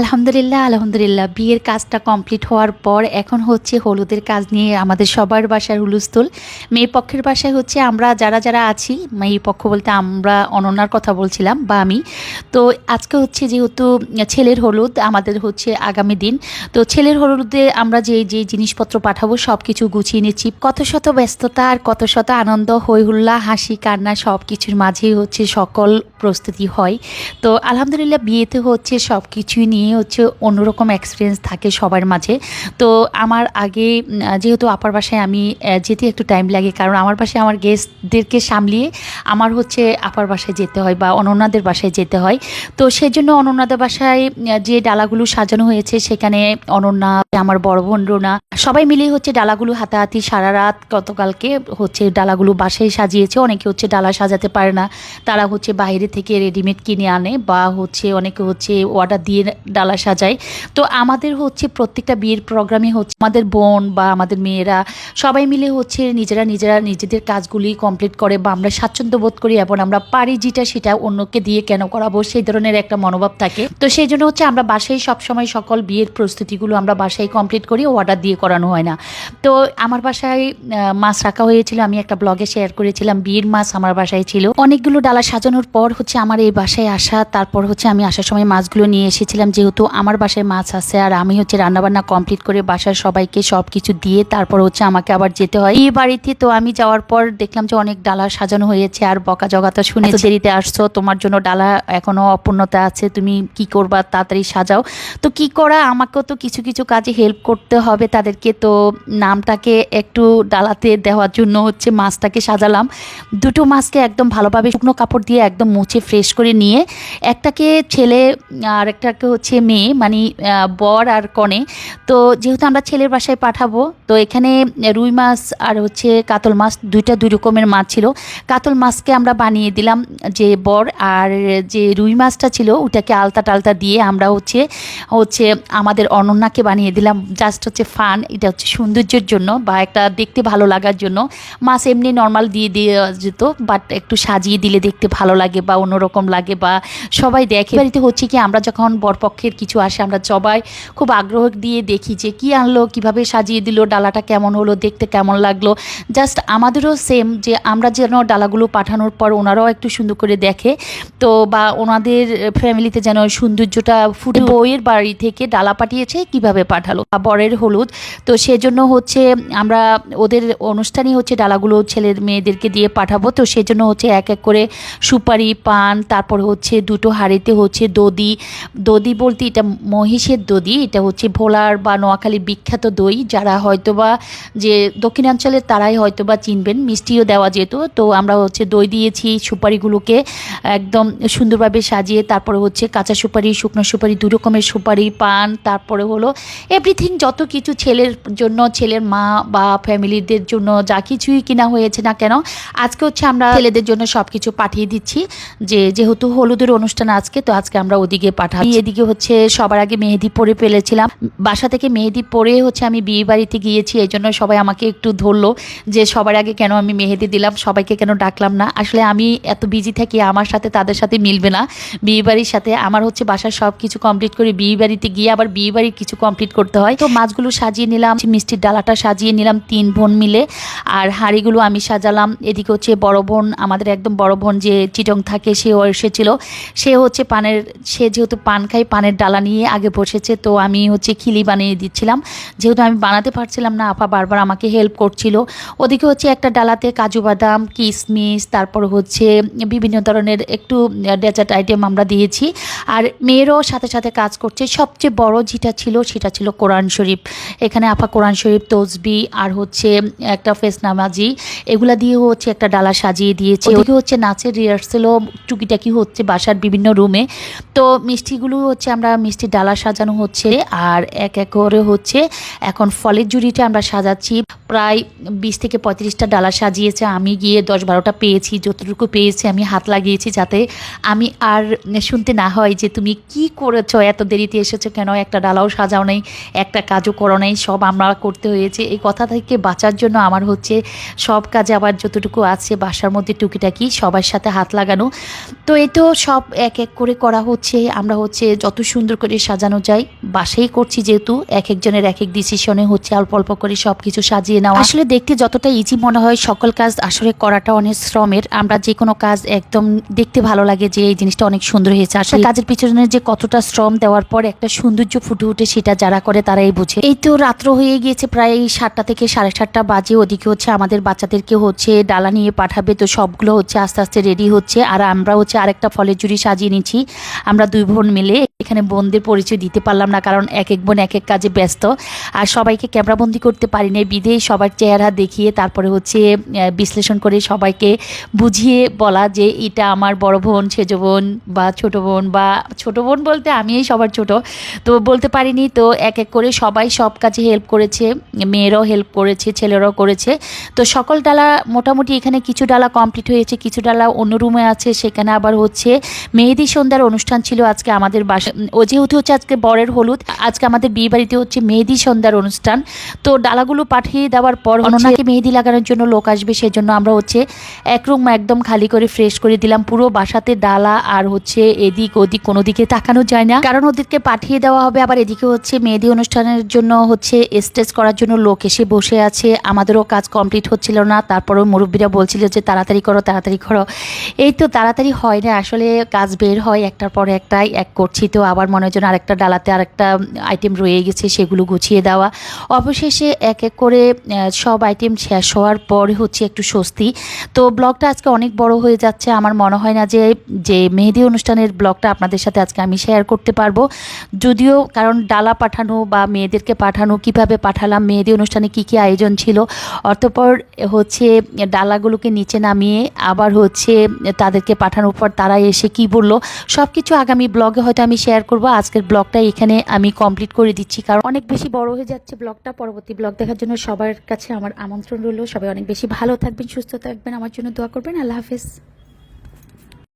আলহামদুলিল্লাহ আলহামদুলিল্লাহ বিয়ের কাজটা কমপ্লিট হওয়ার পর এখন হচ্ছে হলুদের কাজ নিয়ে আমাদের সবার বাসার হুলস্থুল। মেয়ে পক্ষের বাসায় হচ্ছে আমরা যারা যারা আছি, মেয়ে পক্ষ বলতে আমরা অনন্যার কথা বলছিলাম বা আমি। তো আজকে হচ্ছে যেহেতু ছেলের হলুদ আমাদের হচ্ছে আগামী দিন, তো ছেলের হলুদে আমরা যে যে জিনিসপত্র পাঠাবো সব কিছু গুছিয়ে নিচ্ছি। কত শত ব্যস্ততা আর কত শত আনন্দ, হই হুল্লা, হাসি কান্না সব কিছুর মাঝেই হচ্ছে সকল প্রস্তুতি হয়। তো আলহামদুলিল্লাহ বিয়েতে হচ্ছে সব কিছুই নিয়ে হচ্ছে অন্যরকম এক্সপিরিয়েন্স থাকে সবার মাঝে। তো আমার আগে যেহেতু আপার বাসায় আমি যেতে একটু টাইম লাগে, কারণ আমার বাসায় আমার গেস্টদেরকে সামলিয়ে আমার হচ্ছে আপার বাসায় যেতে হয় বা অনন্যাদের বাসায় যেতে হয়। তো সেই জন্য অনন্যাদের বাসায় যে ডালাগুলো সাজানো হয়েছে সেখানে অনন্যা, আমার বড় বোন রোনা সবাই মিলে হচ্ছে ডালাগুলো হাতাহাতি সারা রাত গতকালকে হচ্ছে ডালাগুলো বাসায় সাজিয়েছে। অনেকে হচ্ছে ডালা সাজাতে পারে না, তারা হচ্ছে বাইরে থেকে রেডিমেড কিনে আনে বা হচ্ছে অনেকে হচ্ছে অর্ডার দিয়ে ডালা সাজায়। তো আমাদের হচ্ছে প্রত্যেকটা বিয়ের প্রোগ্রামে হচ্ছে আমাদের বোন বা আমাদের মেয়েরা সবাই মিলে হচ্ছে নিজেরা নিজেদের কাজগুলি কমপ্লিট করে বা আমরা স্বাচ্ছন্দ্য বোধ করি এবং আমরা পারি যেটা সেটা অন্যকে দিয়ে কেন করাবো সেই ধরনের একটা মনোভাব থাকে। তো সেই জন্য হচ্ছে আমরা বাসায় সবসময় সকল বিয়ের প্রস্তুতিগুলো আমরা বাসায় কমপ্লিট করি, অর্ডার দিয়ে করানো হয় না। তো আমার বাসায় মাছ রাখা হয়েছিল, আমি একটা ব্লগে শেয়ার করেছিলাম বিয়ের মাছ আমার বাসায় ছিল। অনেকগুলো ডালা সাজানোর পর হচ্ছে আমার এই বাসায় আসা, তারপর হচ্ছে আমি আসার সময় মাছগুলো নিয়ে এসেছিলাম, যেহেতু আমার বাসায় মাছ আছে আর আমি হচ্ছে রান্নাবান্না কমপ্লিট করে বাসার সবাইকে সব কিছু দিয়ে তারপর হচ্ছে আমাকে আবার যেতে হয় এই বাড়িতে। তো আমি যাওয়ার পর দেখলাম যে অনেক ডালা সাজানো হয়েছে আর বকা জগাতা শুনে, দেরিতে আসছো, তোমার জন্য ডালা এখনো অপূর্ণতা আছে, তুমি কি করবা, তাড়াতাড়ি সাজাও। তো কি করা, আমাকেও তো কিছু কিছু কাজে হেল্প করতে হবে তাদেরকে। তো নামটাকে একটু ডালাতে দেওয়ার জন্য হচ্ছে মাছটাকে সাজালাম। দুটো মাছকে একদম ভালোভাবে শুকনো কাপড় দিয়ে একদম মুছে ফ্রেশ করে নিয়ে, একটাকে ছেলে আর একটাকে হচ্ছে মেয়ে, মানে বর আর কনে। তো যেহেতু আমরা ছেলের বাসায় পাঠাবো, তো এখানে রুই মাছ আর হচ্ছে কাতল মাছ দুই রকমের মাছ ছিল। কাতল মাছকে আমরা বানিয়ে দিলাম যে বর, আর যে রুই মাছটা ছিল ওটাকে আলতা টালতা দিয়ে আমরা হচ্ছে হচ্ছে আমাদের অনন্যাকে বানিয়ে দিলাম। জাস্ট হচ্ছে ফান, এটা হচ্ছে সৌন্দর্যের জন্য বা একটা দেখতে ভালো লাগার জন্য। মাছ এমনি নর্মাল দিয়ে যেত, বাট একটু সাজিয়ে দিলে দেখতে ভালো লাগে বা অন্যরকম লাগে বা সবাই দেখে। বাড়িতে হচ্ছে কি আমরা যখন বরপক্ষের কিছু আসে আমরা সবাই খুব আগ্রহ দিয়ে দেখি যে কী আনলো, কিভাবে সাজিয়ে দিল, ডালাটা কেমন হলো, দেখতে কেমন লাগলো। জাস্ট আমাদেরও সেম যে আমরা যেন ডালাগুলো পাঠানোর পর ওনারাও একটু সুন্দর করে দেখে, তো বা ওনাদের ফ্যামিলিতে যেন সৌন্দর্যটা ফুটে। বউয়ের বাড়ি থেকে ডালা পাঠিয়েছে কিভাবে পাঠালো, বরের হলুদ, তো সেজন্য হচ্ছে আমরা ওদের অনুষ্ঠানই হচ্ছে ডালাগুলো ছেলের মেয়েদেরকে দিয়ে পাঠাবো। তো সেজন্য হচ্ছে এক এক করে সুপারি, পান, তারপর হচ্ছে দুটো হাঁড়িতে হচ্ছে দধি বলতে এটা মহিষের দধি, এটা হচ্ছে ভোলার বা নোয়াখালীর বিখ্যাত দই। যারা হয়তোবা যে দক্ষিণাঞ্চলের তারাই হয়তোবা চিনবেন, মিষ্টিও দেওয়া যেত। তো আমরা হচ্ছে দই দিয়েছি, সুপারিগুলোকে একদম সুন্দরভাবে সাজিয়ে, তারপরে হচ্ছে কাঁচা সুপারি, শুকনো সুপারি, দু রকমের সুপারি, পান, তারপরে হলো এভরিথিং যত কিছু ছেলের জন্য, ছেলের মা বা ফ্যামিলিদের জন্য যা কিছুই কিনা হয়েছে না কেন, আজকে হচ্ছে আমরা ছেলেদের জন্য সব কিছু পাঠিয়ে দিচ্ছি। যেহেতু হলুদের অনুষ্ঠান আজকে, তো আজকে আমরা ওদিকে পাঠাচ্ছি। এদিকে হচ্ছে সবার আগে মেহেদি পরে ফেলেছিলাম, বাসা থেকে মেহেদি পরে হচ্ছে আমি বিয়ে বাড়িতে গিয়েছি, এই জন্য সবাই আমাকে একটু ধরলো যে সবার আগে কেন আমি মেহেদি দিলাম, সবাইকে কেন ডাকলাম না। আসলে আমি এত বিজি থাকি, আমার সাথে তাদের সাথে মিলবে না। বিয়ে বাড়ির সাথে আমার হচ্ছে বাসার সব কিছু কমপ্লিট করে বিয়ে বাড়িতে গিয়ে আবার বিয়ে বাড়ির কিছু কমপ্লিট করতে হয়। তো মাছগুলো সাজিয়ে নিলাম, মিষ্টির ডালাটা সাজিয়ে নিলাম 3 বোন মিলে, আর হাঁড়িগুলো আমি সাজালাম। এদিকে হচ্ছে বড় বোন, আমাদের একদম বড় বোন যে চিটং থাকে, সেও এসেছিল। সে হচ্ছে সে যেহেতু পান খায়, পানের ডালা নিয়ে আগে বসেছে। তো আমি হচ্ছে খিলি বানিয়ে দিচ্ছিলাম, যেহেতু আমি বানাতে পারছিলাম না, আপা বারবার আমাকে হেল্প করছিল। ওদিকে হচ্ছে একটা ডালাতে কাজু বাদাম, কিশমিশ, তারপর হচ্ছে বিভিন্ন ধরনের একটু ডেজার্ট আইটেম আমরা দিয়েছি। আর মেয়েরও সাথে সাথে কাজ করছে। সবচেয়ে বড় যেটা ছিল সেটা ছিল কোরআন শরীফ। এখানে আপা কোরআন শরীফ, তসবি আর হচ্ছে একটা ফেস নামাজি, এগুলা দিয়ে হচ্ছে একটা ডালা সাজিয়ে দিয়েছে। ওদিকে হচ্ছে নাচের রিহার্সেলও টুকিটাকি হচ্ছে বাসার বিভিন্ন রুমে। তো মিষ্টিগুলো হচ্ছে আমরা মিষ্টির ডালা সাজানো হচ্ছে, আর এক এক করে হচ্ছে এখন ফলের ঝুড়িটা আমরা সাজাচ্ছি। প্রায় 20 থেকে 35টা ডালা সাজিয়েছে, আমি গিয়ে 10-12টা পেয়েছি। যতটুকু পেয়েছি আমি হাত লাগিয়েছি, যাতে আমি আর শুনতে না হয় যে তুমি কি করেছো, এত দেরিতে এসেছো কেন, একটা ডালাও সাজাও নেই, একটা কাজও করো নাই, সব আমরা করতে হয়েছে। এই কথা থেকে বাঁচার জন্য আমার হচ্ছে সব কাজে আবার যতটুকু আছে বাসার মধ্যে টুকিটাকি সবার সাথে হাত লাগানো। তো এই তো সব এক এক করে করা হচ্ছে। আমরা হচ্ছে যত সুন্দর করে সাজানো যায়। বাসায় করছি যেহেতু এক একজনের এক এক ডিসিশনে হচ্ছে অল্প অল্প করে সবকিছু সাজিয়ে নেওয়া। আসলে দেখতে যতটা ইজি মনে হয় সকল কাজ আসলে করাটা অনেক শ্রমের। আমরা যে কোনো কাজ একদম দেখতে ভালো লাগে যে এই জিনিসটা অনেক সুন্দর হয়েছে, আসলে কাজের পিছনে যে কতটা শ্রম দেওয়ার পর একটা সৌন্দর্য ফুটে উঠে সেটা যারা করে তারাই বুঝে। এই তো রাত্র হয়ে গিয়েছে প্রায় 7টা থেকে 7:30 বাজে। ওদিকে হচ্ছে আমাদের বাচ্চাদেরকে হচ্ছে ডালা নিয়ে পাঠাবে, তো সবগুলো হচ্ছে আস্তে আস্তে রেডি হচ্ছে। আর আমরা হচ্ছে আরেকটা ফলের ঝুড়ি সাজিয়ে নিচ্ছি আমরা 2 বোন মিলে। এখানে বোনদের পরিচয় দিতে পারলাম না কারণ এক এক বোন এক এক কাজে ব্যস্ত, আর সবাইকে ক্যামেরাবন্দি করতে পারি না। বিদে সবার চেহারা দেখিয়ে তারপরে হচ্ছে বিশ্লেষণ করে সবাইকে বুঝিয়ে বলা যে এটা আমার বড় বোন, সেজ বোন বা ছোট বোন, বা ছোট বোন বলতে আমিই সবার ছোট, তো বলতে পারিনি। তো এক এক করে সবাই সব কাজে হেল্প করেছে, মেয়েরাও হেল্প করেছে, ছেলেরাও করেছে। তো সকল ডালা মোটামুটি এখানে কিছু ডালা কমপ্লিট হয়েছে, কিছু ডালা অন্য রুমে আছে। সেখানে আবার হচ্ছে মেহেদি সন্ধ্যার অনুষ্ঠান ছিল আজকে আমাদের বাসা। ও যেহেতু হচ্ছে আজকে বরের হলুদ, আজকে আমাদের বিয়ে বাড়িতে হচ্ছে মেহেদি সন্ধ্যার অনুষ্ঠান। তো ডালাগুলো পাঠিয়ে দেওয়ার পর অননাকে মেহেদি লাগানোর জন্য লোক আসবে, সেজন্য আমরা হচ্ছে এক রুম একদম খালি করে ফ্রেশ করে দিলাম। পুরো বাসাতে ডালা আর হচ্ছে এদিক ওদিক কোনো দিকে তাকানো যায় না, কারণ ওদেরকে পাঠিয়ে দেওয়া হবে। আবার এদিকে হচ্ছে মেহেদি অনুষ্ঠানের জন্য হচ্ছে স্টেজ করার জন্য লোক এসে বসে আছে। আমাদেরও কাজ কমপ্লিট হচ্ছিল না, তারপরেও মুরব্বীরা বলছিল যে তাড়াতাড়ি করো তাড়াতাড়ি করো। এই তো তাড়াতাড়ি হয় না, আসলে কাজ বের হয় একটার পর একটাই। এক করছি তো আবার মনে হয় যেন আরেকটা ডালাতে আরেকটা আইটেম রয়ে গেছে, সেগুলো গুছিয়ে দেওয়া। অবশেষে এক এক করে সব আইটেম শেষ হওয়ার পরে হচ্ছে একটু স্বস্তি। তো ব্লগটা আজকে অনেক বড় হয়ে যাচ্ছে, আমার মনে হয় না যে যে মেহেদি অনুষ্ঠানের ব্লগটা আপনাদের সাথে আজকে আমি শেয়ার করতে পারবো, যদিও কারণ ডালা পাঠানো বা মেয়েদেরকে পাঠানো, কিভাবে পাঠালাম, মেহেদি অনুষ্ঠানে কি কি আয়োজন ছিল, অতঃপর হচ্ছে ডালাগুলোকে নিচে নামিয়ে আবার হচ্ছে তাদেরকে পাঠানোর পর তারা এসে কি বললো, সব কিছু আগামী ব্লগে হয়তো আমি শেয়ার করব। আজকের ব্লগটা এখানে আমি কমপ্লিট করে দিচ্ছি কারণ অনেক বেশি বড় হয়ে যাচ্ছে ব্লগটা। পরবর্তী ব্লগ দেখার জন্য সবার কাছে আমার আমন্ত্রণ রইল। সবাই অনেক বেশি ভালো থাকবেন, সুস্থ থাকবেন, আমার জন্য দোয়া করবেন। আল্লাহ হাফেজ।